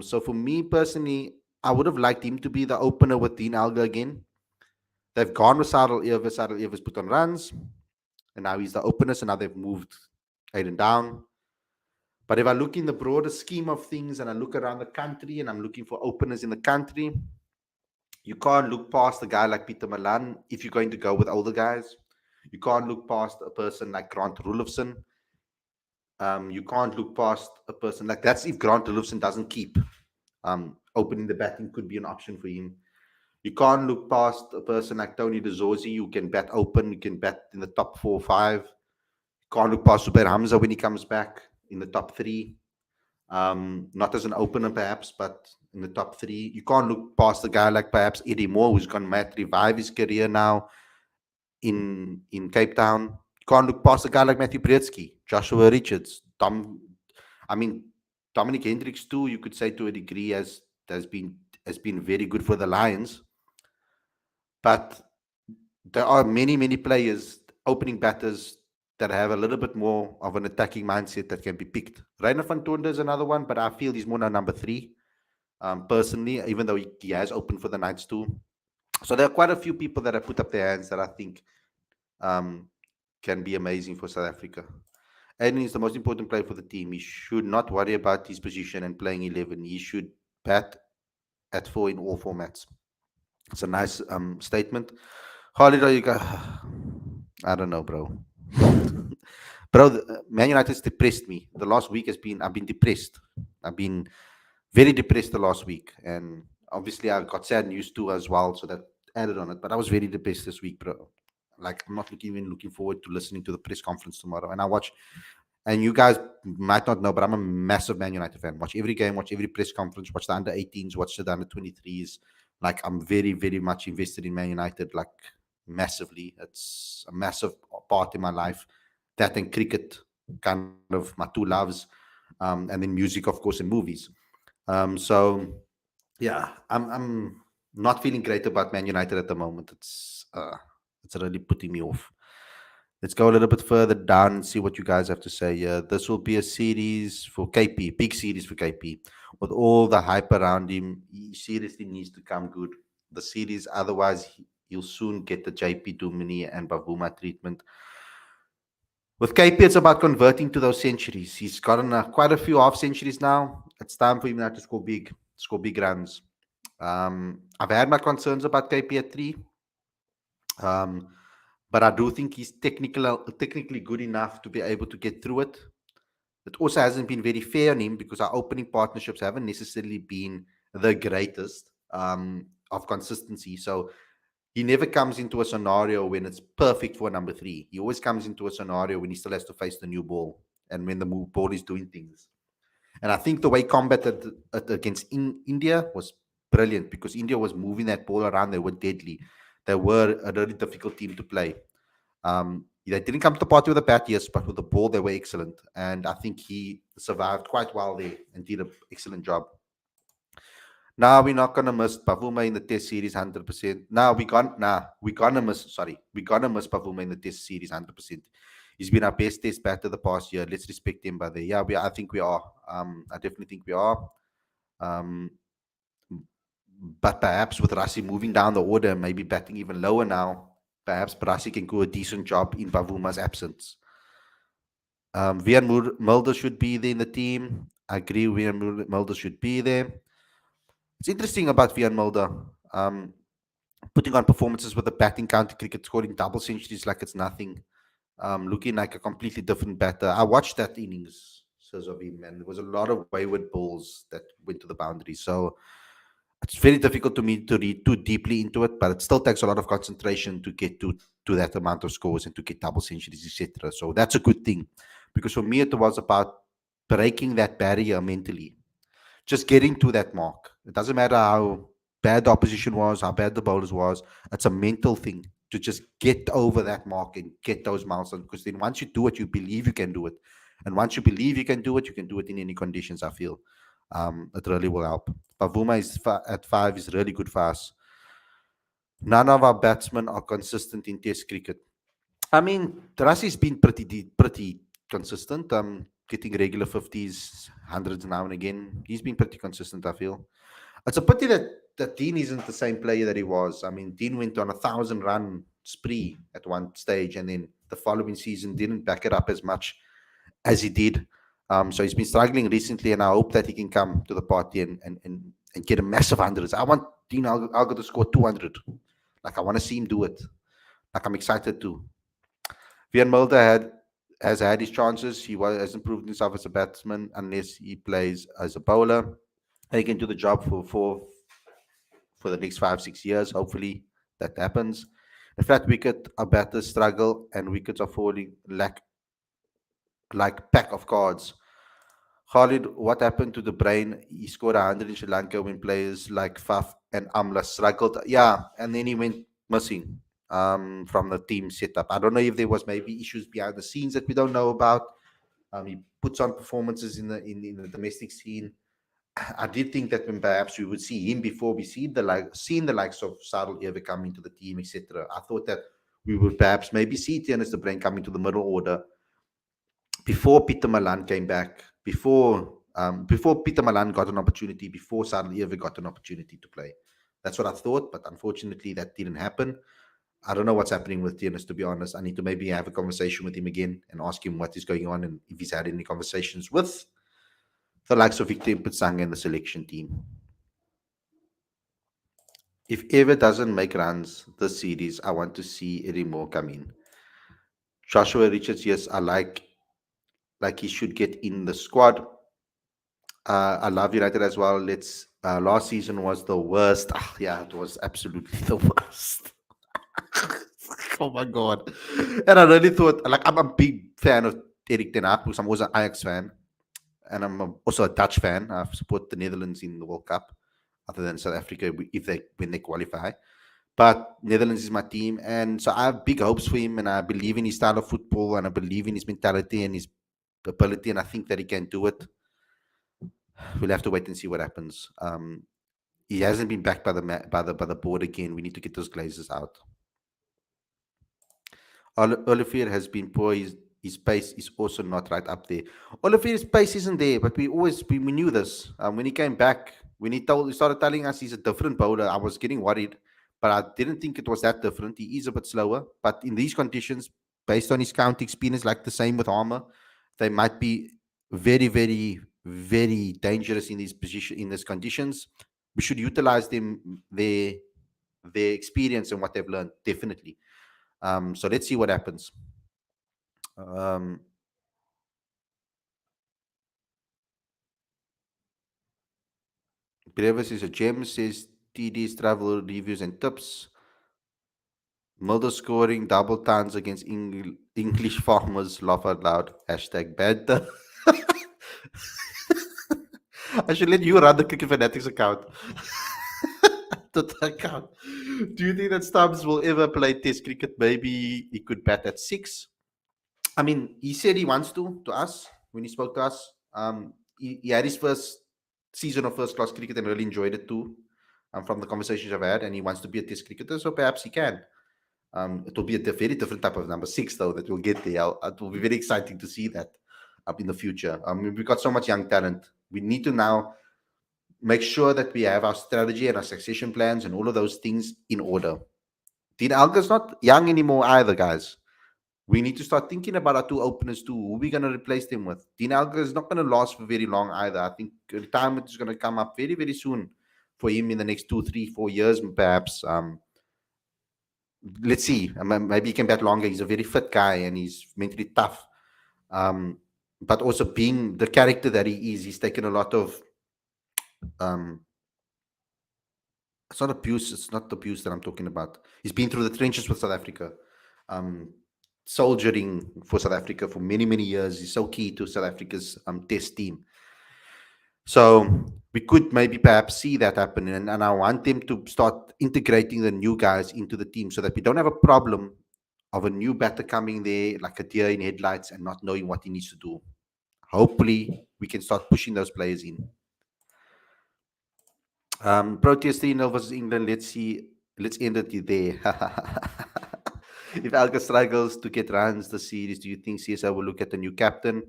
So for me personally, I would have liked him to be the opener with Dean Alga again. They've gone with Sadal Evers. Sadal Evers put on runs, and now he's the opener. So now they've moved Aiden down. But if I look in the broader scheme of things and I look around the country and I'm looking for openers in the country, you can't look past a guy like Peter Malan if you're going to go with older guys. You can't look past a person like Grant Rulofson. You can't look past a person like that's if Grant Rulofson doesn't keep. Opening the batting could be an option for him. You can't look past a person like Tony De Zorzi, who can bat open, you can bat in the top 4 or 5. You can't look past Zubair Hamza when he comes back in the top 3. Not as an opener, perhaps, but in the top 3. You can't look past a guy like perhaps Eddie Moore, who's gone mad revive his career now in Cape Town. You can't look past a guy like Matthew Brzezinski, Joshua Richards, I mean, Dominic Hendricks too. You could say to a degree has been very good for the Lions, but there are many players, opening batters that have a little bit more of an attacking mindset that can be picked. Rainer van Tonder is another one, but I feel he's more now number 3. Personally, even though he has opened for the Knights too. So there are quite a few people that have put up their hands that I think um, can be amazing for South Africa. Aiden is the most important player for the team. He should not worry about his position and playing 11. He should bat at 4 in all formats. It's a nice statement. Khalid, are you guys? I don't know, bro. Bro, Man United's depressed me. The last week I've been depressed. I've been very depressed the last week. And obviously I got sad news too as well. So that added on it. But I was very depressed this week, bro. Like I'm not even looking forward to listening to the press conference tomorrow. And you guys might not know, but I'm a massive Man United fan. Watch every game, watch every press conference, watch the under 18s, watch the under 23s. Like I'm very much invested in Man United, like massively. It's a massive part in my life. That and cricket, kind of my two loves, and then music, of course, and movies. So yeah, I'm not feeling great about Man United at the moment. It's really putting me off. Let's go a little bit further down and see what you guys have to say. This will be a series for KP, big series for KP, with all the hype around him. He seriously needs to come good. The series, otherwise, he'll soon get the JP Dumini and Bavuma treatment. With KP, it's about converting to those centuries. He's gotten quite a few half centuries now. It's time for him now to score big runs. I've had my concerns about KP at 3. Um, but I do think he's technically good enough to be able to get through it. It also hasn't been very fair on him because our opening partnerships haven't necessarily been the greatest of consistency. So he never comes into a scenario when it's perfect for number 3. He always comes into a scenario when he still has to face the new ball and when the ball is doing things. And I think the way combated it against India was brilliant because India was moving that ball around. They were deadly. They were a really difficult team to play. They didn't come to the party with a bat, yes, but with the ball, they were excellent. And I think he survived quite well there and did an excellent job. Now we're not gonna miss Pavuma in the Test series 100%. We're gonna miss Pavuma in the Test series 100%. He's been our best Test batter the past year. Let's respect him, brother. Yeah, I think we are. I definitely think we are. Um, but perhaps with Rassi moving down the order, maybe batting even lower now, perhaps Rassi can do a decent job in Pavuma's absence. Vian Mulder should be there in the team. I agree, Vian Mulder should be there. It's interesting about Vian Mulder. Putting on performances with the batting county cricket, scoring double centuries like it's nothing. looking like a completely different batter. I watched that innings says of him, and there was a lot of wayward balls that went to the boundary. So it's very difficult to me to read too deeply into it, but it still takes a lot of concentration to get to that amount of scores and to get double centuries, etc. So that's a good thing, because for me it was about breaking that barrier mentally, just getting to that mark. It doesn't matter how bad the opposition was, how bad the bowlers was. It's a mental thing to just get over that mark and get those milestones. Because then once you do it, you believe you can do it, and once you believe you can do it in any conditions. I feel it really will help. Pavuma at 5 is really good for us. None of our batsmen are consistent in Test cricket. I mean, Rassi's been pretty consistent. Getting regular 50s, hundreds now and again. He's been pretty consistent, I feel. It's a pity that Dean isn't the same player that he was. I mean, Dean went on a 1,000 run spree at one stage, and then the following season didn't back it up as much as he did. So he's been struggling recently, and I hope that he can come to the party and get a massive hundreds. I want Dean Algo to score 200. Like, I want to see him do it. Like, I'm excited to. Vian Mulder has had his chances. Hasn't proved himself as a batsman unless he plays as a bowler. He can do the job for the next 5 6 years. Hopefully that happens. The flat wicket, our batters struggle and wickets are falling like pack of cards. Khalid, what happened to the brain? He scored 100 in Sri Lanka when players like Faf and Amla struggled. Yeah, and then he went missing from the team setup. I don't know if there was maybe issues behind the scenes that we don't know about. He puts on performances in the domestic scene. I did think that when perhaps we would see him before we see seen the likes of Sadal ever come into the team, etc. I thought that we would perhaps maybe see Tianis the Brain come into the middle order before Peter Malan came back, before Peter Malan got an opportunity, before Sadal ever got an opportunity to play. That's what I thought, but unfortunately that didn't happen. I don't know what's happening with Tianis, to be honest. I need to maybe have a conversation with him again and ask him what is going on and if he's had any conversations with the likes of Victor Mpitsang and the selection team. If ever doesn't make runs this series, I want to see Eddie Moore come in. Joshua Richards, yes, I like he should get in the squad. I love United as well. Let's last season was the worst. Yeah, it was absolutely the worst. Oh my god. And I really thought, like, I'm a big fan of Erik ten Hag because I'm also an Ajax fan. And also a Dutch fan. I support the Netherlands in the World Cup, other than South Africa if they when they qualify. But Netherlands is my team, and so I have big hopes for him, and I believe in his style of football, and I believe in his mentality and his ability, and I think that he can do it. We'll have to wait and see what happens. He hasn't been backed by the board again. We need to get those glazes out. Olivier has been poor. His pace is also not right up there. Olivier's pace isn't there, but we knew this. When he came back, when he started telling us he's a different bowler, I was getting worried, but I didn't think it was that different. He is a bit slower, but in these conditions, based on his counting experience, like the same with Harmer, they might be very, very, very dangerous in these conditions. We should utilize their experience and what they've learned definitely. So let's see what happens. Um, Brevis is a gem, says TD's travel reviews and tips. Mulder scoring double tons against English farmers, laugh out loud. Hashtag banter. I should let you run the Cricket Fanatics account. Account. Do you think that Stubbs will ever play Test cricket? Maybe he could bat at 6. I mean, he said he wants to us when he spoke to us. He had his first season of first class cricket and really enjoyed it too. From the conversations I've had, and he wants to be a Test cricketer, so perhaps he can. It will be a very different type of number 6, though, that we'll get there. It will be very exciting to see that up in the future. We've got so much young talent. We need to now make sure that we have our strategy and our succession plans and all of those things in order. Dean Alga's not young anymore either, guys. We need to start thinking about our 2 openers too. Who are we going to replace them with? Dean Alga is not going to last for very long either. I think retirement is going to come up very, very soon for him in the next 2, 3, 4 years, perhaps. let's see. Maybe he can bat longer. He's a very fit guy and he's mentally tough. Um, but also being the character that he is, he's taken a lot of um, it's not abuse. It's not abuse that I'm talking about. He's been through the trenches with South Africa, um, soldiering for South Africa for many, many years. He's so key to South Africa's test team. So we could maybe perhaps see that happen. And I want them to start integrating the new guys into the team so that we don't have a problem of a new batter coming there like a deer in headlights and not knowing what he needs to do. Hopefully, we can start pushing those players in. Proteas 3-0 versus England. Let's see. Let's end it there. If Alka struggles to get runs the series, do you think CSI will look at a new captain?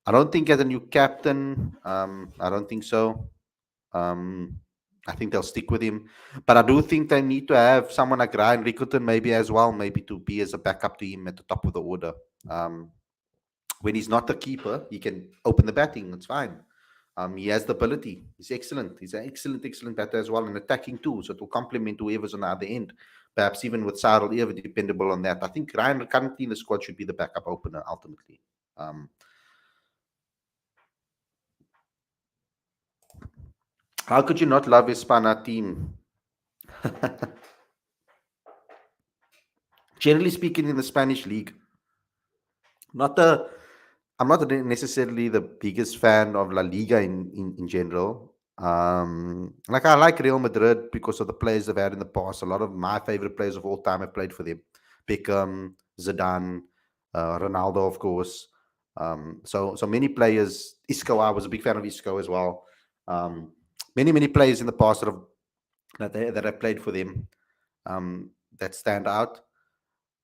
I don't think as a new captain. I don't think so. Um, I think they'll stick with him. But I do think they need to have someone like Ryan Rickleton maybe as well, maybe to be as a backup to him at the top of the order. Um, when he's not the keeper, he can open the batting. It's fine. He has the ability. He's excellent. He's an excellent, excellent batter as well, and attacking too. So it will complement whoever's on the other end. Perhaps even with Cyril ever dependable on that. I think Ryan currently in the squad should be the backup opener ultimately. Um, how could you not love Hispana team? Generally speaking, in the Spanish league, not the I'm not necessarily the biggest fan of La Liga in general. Like I like Real Madrid because of the players they've had in the past. A lot of my favorite players of all time have played for them. Beckham, Zidane, Ronaldo, of course. So many players. Isco, I was a big fan of Isco as well. Um, many players in the past that have played for them that stand out.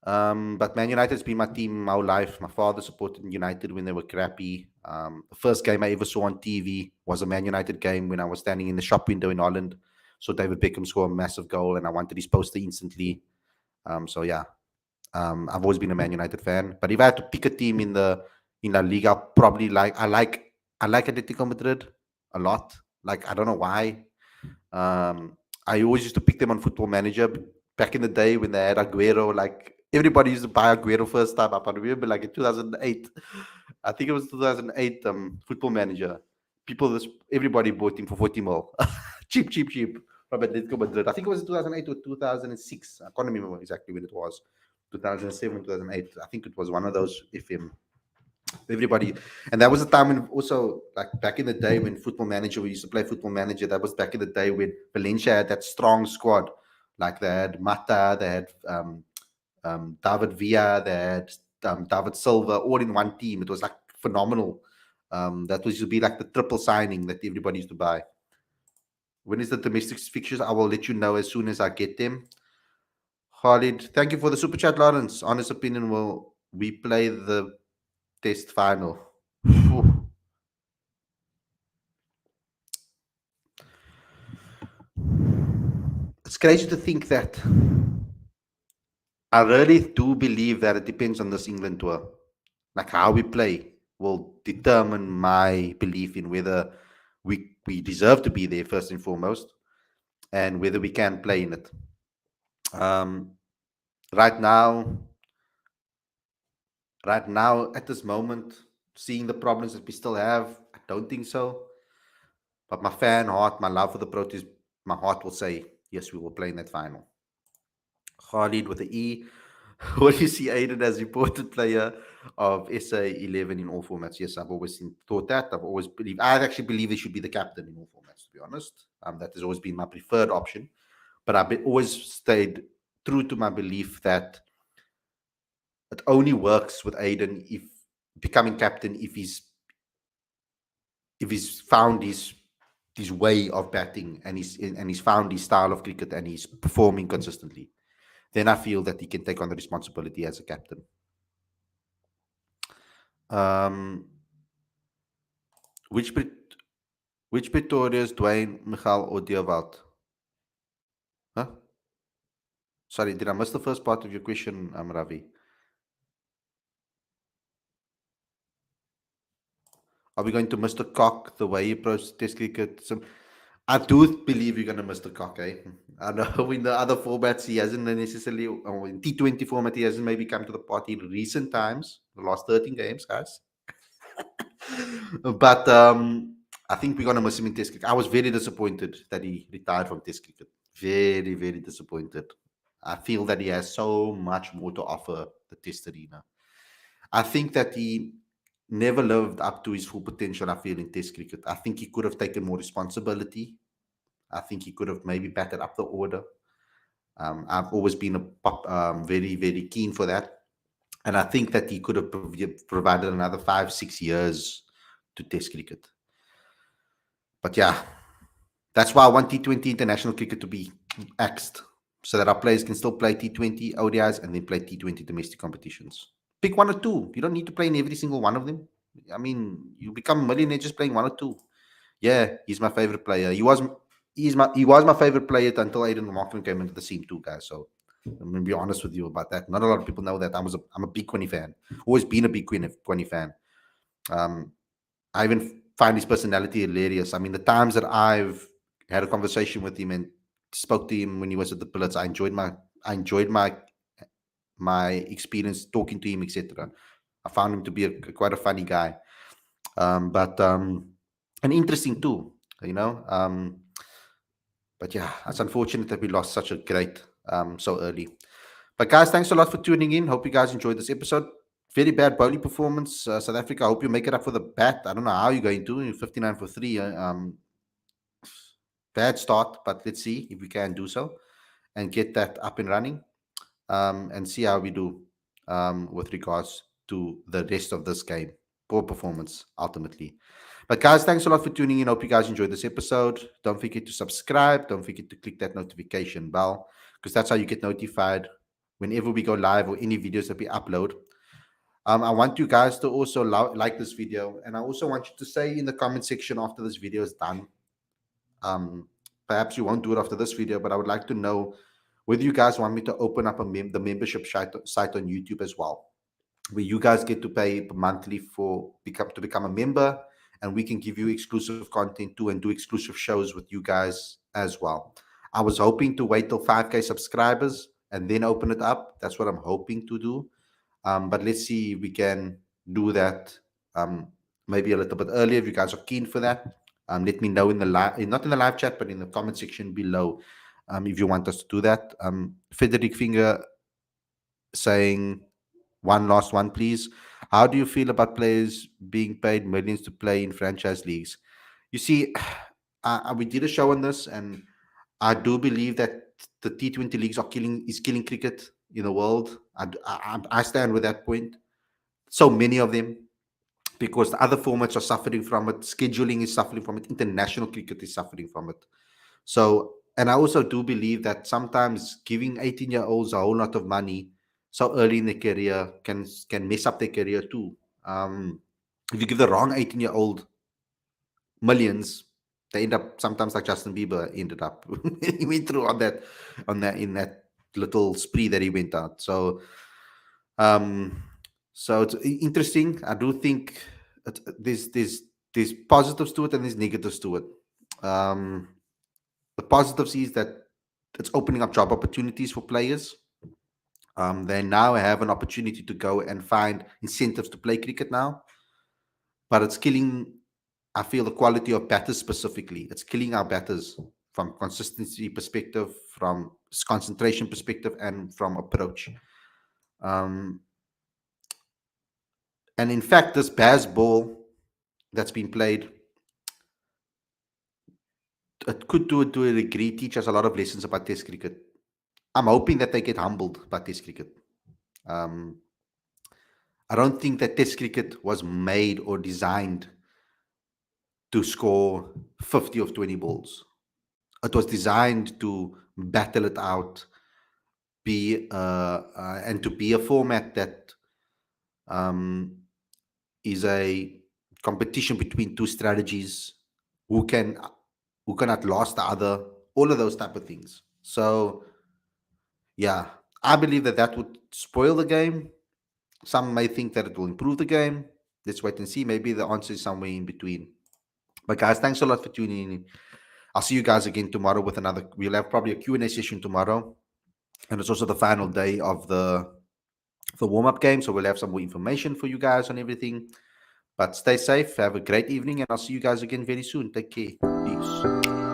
But Man United's been my team my whole life. My father supported United when they were crappy. The first game I ever saw on TV was a Man United game when I was standing in the shop window in Holland. Saw David Beckham score a massive goal, and I wanted his poster instantly. So yeah, I've always been a Man United fan. But if I had to pick a team in La Liga, probably I like Atletico Madrid a lot. Like I don't know why. I always used to pick them on Football Manager back in the day when they had Aguero. Like everybody used to buy Aguero first time up. I remember like in 2008, I think it was 2008. Football Manager. Everybody bought him for 40 mil, cheap, cheap, cheap. From Atletico Madrid. I think it was 2008 or 2006. I can't remember exactly when it was. 2007, 2008. I think it was one of those FM everybody. And that was a time when also like back in the day when Football Manager, we used to play Football Manager. That was back in the day when Valencia had that strong squad. Like they had Mata, they had David Villa, they had David Silva, all in one team. It was like phenomenal. That was to be like the triple signing that everybody used to buy. When is the domestic fixtures? I will let you know as soon as I get them. Khalid, thank you for the super chat, Lawrence. Honest opinion, will we play the test final? Phew. It's crazy to think that. I really do believe that it depends on this England tour. Like how we play will determine my belief in whether we deserve to be there first and foremost, and whether we can play in it. Um, right now, right now at this moment, seeing the problems that we still have, I don't think so. But my fan heart, my love for the Proteas, my heart will say yes, we will play in that final. Khalid with the E. What do you see Aiden as important player of SA 11 in all formats? Yes, I've always thought that. I actually believe he should be the captain in all formats, to be honest. That has always been my preferred option. But always stayed true to my belief that it only works with Aiden if becoming captain if he's found his way of batting and he's found his style of cricket and he's performing consistently. Then I feel that he can take on the responsibility as a captain. Um, which which Pretorius, Dwayne, Michal, or Deowald? Huh? Sorry, did I miss the first part of your question, Ravi? Are we going to Mr. Cock the way he approached Test cricket? I do believe you're gonna miss the cock, eh? I know in the other formats he hasn't necessarily, or in T20 format he hasn't maybe come to the party in recent times, the last 13 games, guys. But I think we're gonna miss him in Test cricket. I was very disappointed that he retired from Test cricket. Very, very disappointed. I feel that he has so much more to offer the Test arena. I think that he never lived up to his full potential. I feel in Test cricket. I think he could have taken more responsibility. I think he could have maybe batted up the order. I've always been very, very keen for that. And I think that he could have provided another 5, 6 years to Test cricket. But yeah, that's why I want T20 international cricket to be axed so that our players can still play T20 ODIs and then play T20 domestic competitions. Pick one or two. You don't need to play in every single one of them. I mean, you become a millionaire just playing one or two. Yeah, he's my favorite player. He was my favorite player until Aiden Markman came into the scene too, guys. So I'm gonna be honest with you about that. Not a lot of people know that I'm a big Quinny fan. Always been a big Quinny fan. Um, I even find his personality hilarious. I mean, the times that I've had a conversation with him and spoke to him when he was at the Pillars, I enjoyed my experience talking to him, etc. I found him to be quite a funny guy, but and interesting too. You know, but yeah, it's unfortunate that we lost such a great so early. But guys, thanks a lot for tuning in. Hope you guys enjoyed this episode. Very bad bowling performance, South Africa. I hope you make it up for the bat. I don't know how you're going to. You're 59 for three. Bad start, but let's see if we can do so and get that up and running, and see how we do with regards to the rest of this game. Poor performance, ultimately. But guys, thanks a lot for tuning in. Hope you guys enjoyed this episode. Don't forget to subscribe. Don't forget to click that notification bell because that's how you get notified whenever we go live or any videos that we upload. I want you guys to also like this video, and I also want you to say in the comment section after this video is done. Um, Perhaps you won't do it after this video, but I would like to know whether you guys want me to open up the membership site on YouTube as well, where you guys get to pay monthly to become a member, and we can give you exclusive content too and do exclusive shows with you guys as well. I was hoping to wait till 5K subscribers and then open it up. That's what I'm hoping to do. But let's see if we can do that um, maybe a little bit earlier if you guys are keen for that. Let me know in the live, not in the live chat, but in the comment section below, if you want us to do that. Frederick Finger saying, one last one, please. How do you feel about players being paid millions to play in franchise leagues? You see, we did a show on this, and I do believe that the T20 leagues is killing cricket in the world. I stand with that point. So many of them, because the other formats are suffering from it. Scheduling is suffering from it. International cricket is suffering from it. So, and I also do believe that sometimes giving 18-year-olds a whole lot of money so early in their career can mess up their career too. If you give the wrong 18-year-old millions, they end up sometimes like Justin Bieber ended up. He went through on that in that little spree that he went out. Um, so it's interesting. I do think there's positives to it and there's negatives to it. Um, the positives is that it's opening up job opportunities for players. They now have an opportunity to go and find incentives to play cricket now, but it's killing. I feel the quality of batters specifically. It's killing our batters from consistency perspective, from concentration perspective, and from approach. Um, and in fact, this Baz ball that's been played, it could do it to a degree, teach us a lot of lessons about Test cricket. I'm hoping that they get humbled by Test cricket. Um, I don't think that Test cricket was made or designed to score 50 of 20 balls. It was designed to battle it out, and to be a format that um, is a competition between two strategies who can who can outlast the other, all of those type of things. So yeah, I believe that would spoil the game. Some may think that it will improve the game. Let's wait and see. Maybe the answer is somewhere in between. But guys, thanks a lot for tuning in. I'll see you guys again tomorrow with another. We'll have probably a Q&A session tomorrow, and it's also the final day of the warm-up game, so we'll have some more information for you guys on everything. But stay safe, have a great evening, and I'll see you guys again very soon. Take care. Peace.